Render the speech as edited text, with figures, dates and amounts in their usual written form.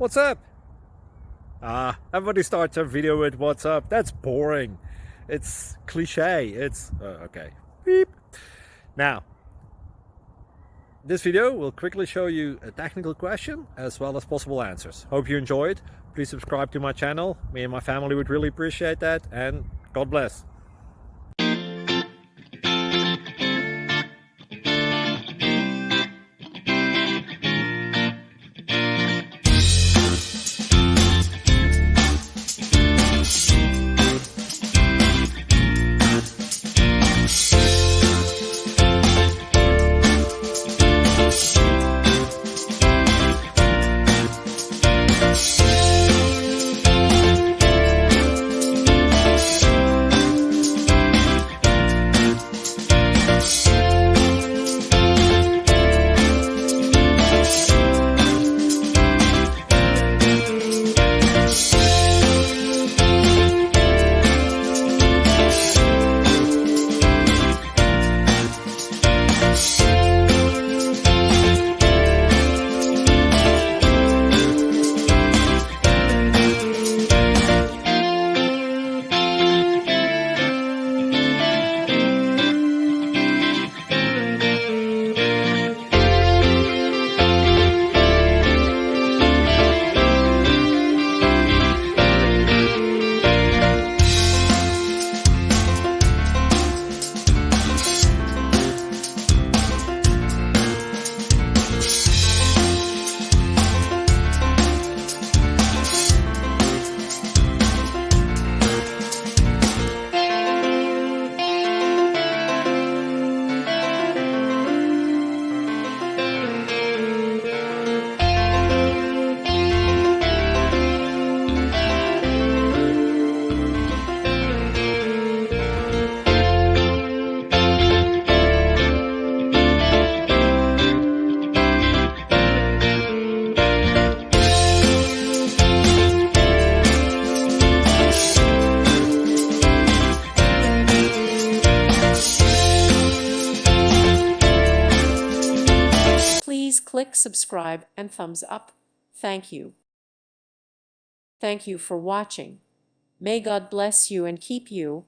What's up? Everybody starts their video with what's up. That's boring. It's cliche. It's okay. Beep. Now, this video will quickly show you a technical question as well as possible answers. Hope you enjoyed. Please subscribe to my channel. Me and my family would really appreciate that, and God bless. Please click subscribe and thumbs up. Thank you. Thank you for watching. May God bless you and keep you.